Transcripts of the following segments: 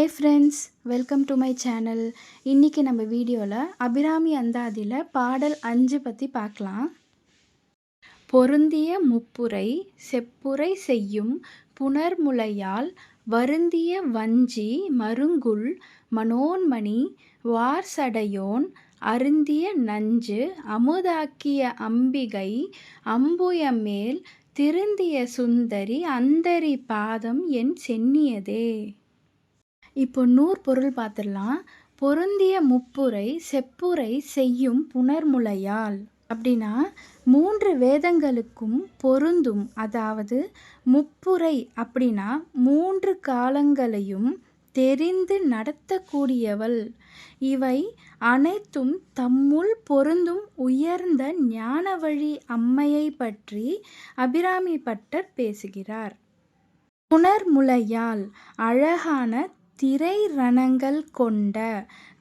Hi friends, welcome to my channel. இன்றைக்கி நம்ம வீடியோவில் அபிராமி அந்தாதியில் பாடல் 5 பற்றி பார்க்கலாம். பொருந்திய முப்புரை செப்புரை செய்யும் புணர்முலையால் வருந்திய வஞ்சி மருங்குல் மனோன்மணி வார்சடையோன் அருந்திய நஞ்சு அமுதாக்கிய அம்பிகை அம்புயமேல் திருந்திய சுந்தரி அந்தரி பாதம் என் சென்னியதே. இப்போ பொருள் பார்த்துடலாம். பொருந்திய முப்புரை செப்புரை செய்யும் புணர்முலையால் அப்படின்னா 3 வேதங்களுக்கும் பொருந்தும், அதாவது முப்புரை அப்படின்னா 3 காலங்களையும் தெரிந்து நடத்தக்கூடியவள். இவை அனைத்தும் தம்முள் பொருந்தும் உயர்ந்த ஞானவழி அம்மையை பற்றி அபிராமி பட்டர் பேசுகிறார். புணர்முலையால் அழகான திரை ரணங்கள் கொண்ட,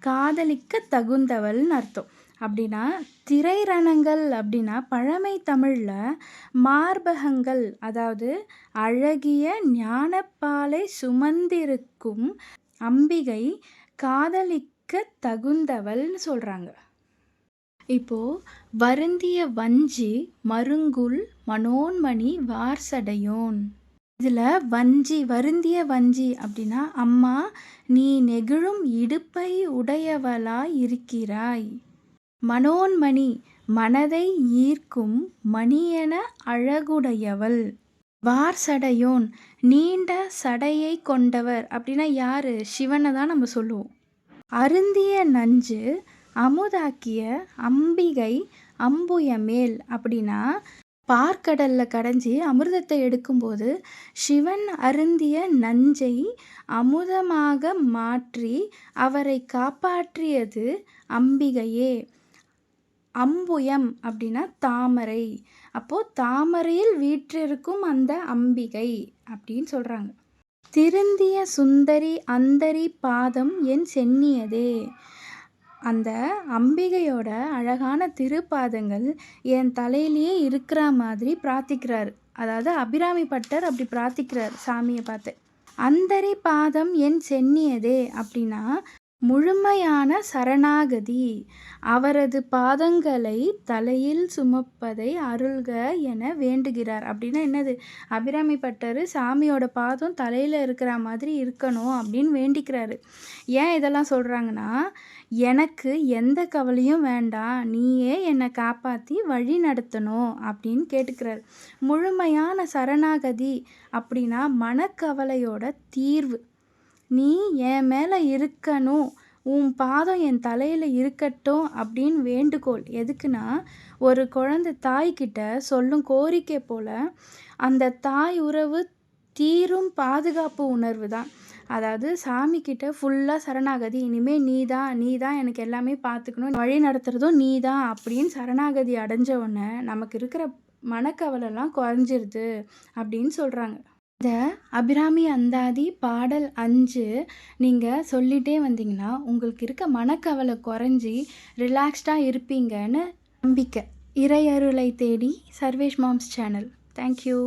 காதலிக்க தகுந்தவள்னு அர்த்தம். அப்படின்னா திரை ரணங்கள் அப்படின்னா பழமை தமிழில் மார்பகங்கள், அதாவது அழகிய ஞானப்பாலை சுமந்திருக்கும் அம்பிகை காதலிக்க தகுந்தவள்னு சொல்கிறாங்க. இப்போது வருந்திய வஞ்சி மருங்குல் மனோன்மணி வார்சடையோன், இதில் வஞ்சி வருந்திய வஞ்சி அப்படின்னா அம்மா நீ நெகிழும் இடுப்பை உடையவளாய் இருக்கிறாய். மனோன்மணி மனதை ஈர்க்கும் மணியென அழகுடையவள். வார்சடையோன் நீண்ட சடையை கொண்டவர் அப்படின்னா யார்? சிவனை தான் நம்ம சொல்லுவோம். அருந்திய நஞ்சு அமுதாக்கிய அம்பிகை அம்புயமேல் அப்படின்னா பார்க்கடலில் கடைஞ்சி அமிர்தத்தை எடுக்கும்போது சிவன் அருந்திய நஞ்சை அமுதமாக மாற்றி அவரை காப்பாற்றியது அம்பிகையே. அம்புயம் அப்படின்னா தாமரை, அப்போது தாமரையில் வீற்றிருக்கும் அந்த அம்பிகை அப்படின்னு சொல்கிறாங்க. திருந்திய சுந்தரி அந்தரி பாதம் என் சென்னியதே, அந்த அம்பிகையோட அழகான திருப்பாதங்கள் என் தலையிலேயே இருக்கிற மாதிரி பிரார்த்திக்கிறார். அதாவது அபிராமி பட்டர் அப்படி பிரார்த்திக்கிறார் சாமியை பார்த்து. அந்தரி பாதம் என் சென்னியதே அப்படின்னா முழுமையான சரணாகதி, அவரது பாதங்களை தலையில் சுமப்பதை அருள்க என வேண்டுகிறார். அப்படின்னா என்னது? அபிராமி பட்டர் சாமியோட பாதம் தலையில் இருக்கிற மாதிரி இருக்கணும் அப்படின்னு வேண்டிக்கிறாரு. ஏன் இதெல்லாம் சொல்கிறாங்கன்னா, எனக்கு எந்த கவலையும் வேண்டாம், நீயே என்னை காப்பாற்றி வழி நடத்தணும் அப்படின்னு கேட்டுக்கிறார். முழுமையான சரணாகதி அப்படின்னா மனக்கவலையோட தீர்வு. நீ என் மேலே இருக்கணும், உன் பாதம் என் தலையில் இருக்கட்டும் அப்படின்னு வேண்டுகோள். எதுக்குன்னா, ஒரு குழந்தை தாய்கிட்ட சொல்லும் கோரிக்கை போல் அந்த தாய் உறவு தீரும் பாதுகாப்பு உணர்வு தான். அதாவது சாமிக்கிட்ட ஃபுல்லாக சரணாகதி, இனிமேல் நீ தான் எனக்கு எல்லாமே பார்த்துக்கணும், வழி நடத்துகிறதும் நீ தான் அப்படின்னு சரணாகதி அடைஞ்ச உடனே நமக்கு இருக்கிற மனக்கவலைலாம் குறைஞ்சிருது அப்படின்னு சொல்கிறாங்க. இந்த அபிராமி அந்தாதி பாடல் 5 நீங்கள் சொல்லிகிட்டே வந்தீங்கன்னா உங்களுக்கு இருக்க மனக்கவலை குறைஞ்சி ரிலாக்ஸ்டாக இருப்பீங்கன்னு நம்பிக்கை. இறையருளை தேடி சர்வேஷ் மாம்ஸ் சேனல். தேங்க்யூ.